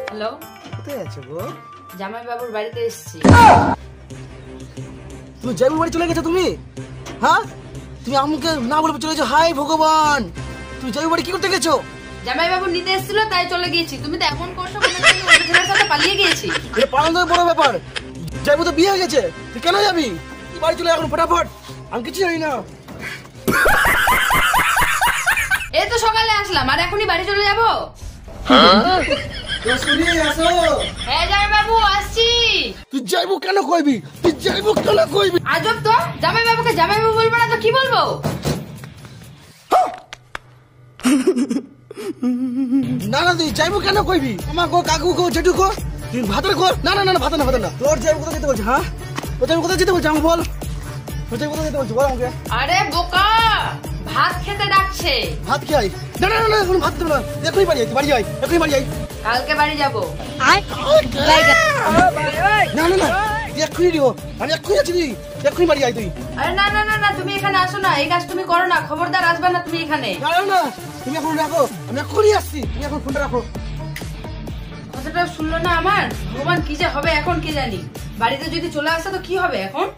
Hello, কোথায় আছো গো? জামাই বাবুর বাড়িতে এসেছি। তুমি জামাই বাড়ি চলে গেছো তুমি? হ্যাঁ, তুমি আমাকে না বলে চলে গেছো। হাই ভগবান, তুমি জামাই বাড়ি কি করতে গেছো? জামাই বাবু নিতে এসেছিল তাই চলে গিয়েছি। তুমি তো এমন করছো মনে হচ্ছে অন্য ছেলের সাথে পালিয়ে গিয়েছি। এটা পালানোর বড় ব্যাপার। জামাই তো বিয়ে হয়ে গেছে, তুই কেন যাবি? তুই বাড়ি চলে এখন ফটাফট। আমি কিছু জানি না। এই তো সকালে আসলাম আর এখনই বাড়ি চলে যাবো? হ্যাঁ জামাই বাবু আসছি। তুই যাইবো কেন কইবি? তুই যাইবো কেন কইবি? আজব তো, জামাই বাবুকে জামাই বাবু বলবো না তো কি বলবো? না না, তুই যাইবো কেন কইবি? আমার গো, কাকু গো, জেঠু গো, তুই ভাতের গো। না না না, ভাত না, ভাত না। তোর যাইবো কোথায় যেতে বলছিস? হ্যাঁ, তোর যাইবো কোথায় যেতে বলছিস আমাকে বল। তোর যাইবো কোথায় যেতে বলছিস বল আমাকে। আরে বোকা, ভাত খেতে ডাকছে। ভাত খাই? না না না, এখন ভাত দেবো না। এখনই বাড়ি আই, বাড়ি আই, এখনই বাড়ি আই। কালকে বাড়ি যাবো। না না না, এক্ষুনি দিও। আমি এক্ষুনি আছি, তুই এক্ষুনি বাড়ি আই তুই। আরে না না না না, তুমি এখানে আসো না, এই কাজ তুমি করো না, খবরদার আসবে না তুমি এখানে। না না না, তুমি এখন রাখো, আমি এক্ষুনি আসছি। তুমি এখন ফোনটা রাখো। কথাটা শুনলো না আমার? ভগবান কি যে হবে এখন কি জানি। বাড়িতে যদি চলে আসে তো কি হবে এখন?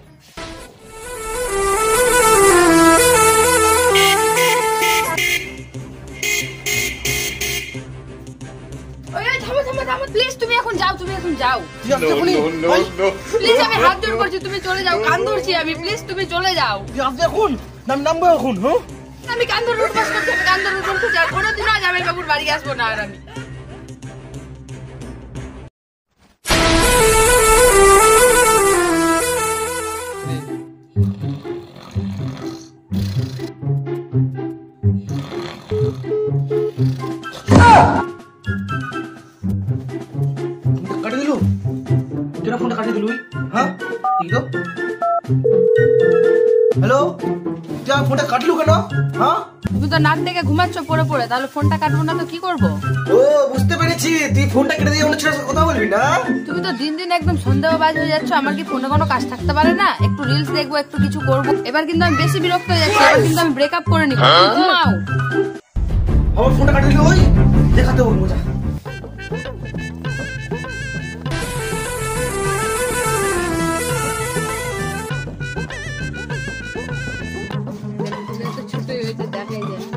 প্লিজ তুমি এখন যাও, তুমি এখন যাও। প্লিজ আমি হাত জোড় করছি, তুমি চলে যাও। কান ধরছি আমি, প্লিজ তুমি চলে যাও। এখন নামবো এখন। হ্যাঁ, আমি কান ধরে উঠবাস করছি, আমি কান ধরে উঠতে চাই। কোনোদিনও আজ জামাই বাবুর বাড়ি আসবো না আর আমি। কাটি দিলু? কেন ফোনটা কাটি দিলু? হ্যাঁ, হ্যালো, তুই আমার ফোনটা কাটলু কেন? হ্যাঁ, তুমি তো নাক ডেকে ঘুমাচ্ছ পড়ে পড়ে, তাহলে ফোনটা কাটবো না তো কি করবো? ও বুঝতে পেরেছি, তুই ফোনটা কেটে দিয়ে অন্য ছেলের সাথে কথা বলবি না। তুমি তো দিন দিন একদম সন্দেহবাজ হয়ে যাচ্ছ। আমার কি ফোনে কোনো কাজ থাকতে পারে না? একটু রিলস দেখবো, একটু কিছু করবো। এবার কিন্তু আমি বেশি বিরক্ত হয়ে যাচ্ছি। এবার কিন্তু আমি ব্রেকআপ করে নিবো। ঘুমাও। আমার ফোনটা কাটি দিলু, ওই দেখাতে বলবো যা।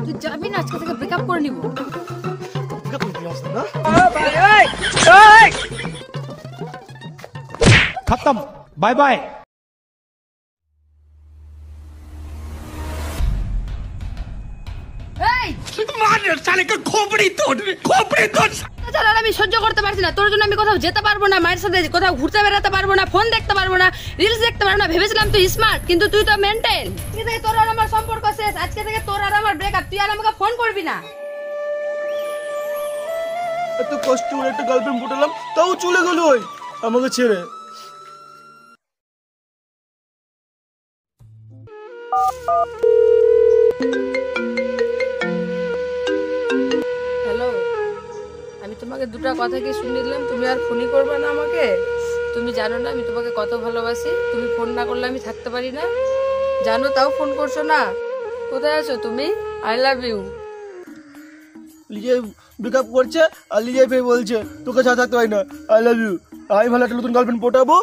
তুই যাবি না, আজকে থেকে ব্রেকআপ করে নিবো। खत्म, बाय बाय। আমি সহ্য করতে পারছি না। তোর জন্য আমি কোথাও যেতে পারবো না, মায়ের সাথে কোথাও ঘুরতে বেড়াতে পারবো না, ফোন দেখতে পারবো না, রিলস দেখতে পারবো না। ভেবেছিলাম তুই স্মার্ট, কিন্তু তুই তো মেন্টাল। তোর আর আমার সম্পর্ক শেষ। আজকে থেকে তোর আর আমার ব্রেকআপ। তুই আর আমাকে ফোন করবি না। এত কষ্ট করে একটা গার্লফ্রেন্ড পটালাম, তাও চলে গেল ওই আমাকে ছেড়ে। হ্যালো, আমি তোমাকে দুটো কথা কি শুনিয়ে দিলাম, তুমি আর ফোনই করবে না আমাকে? তুমি জানো না আমি তোমাকে কত ভালোবাসি। তুমি ফোন না করলে আমি থাকতে পারি না, জানো, তাও ফোন করছো না। কোথায় আছো তুমি? I love you. লিজে ব্রেকআপ করছে আর লিজে বলছে তোকে ছাড়া থাকতে হয় না। I love you. আমি ভালো একটা নতুন গার্লফ্রেন্ড পটাবো।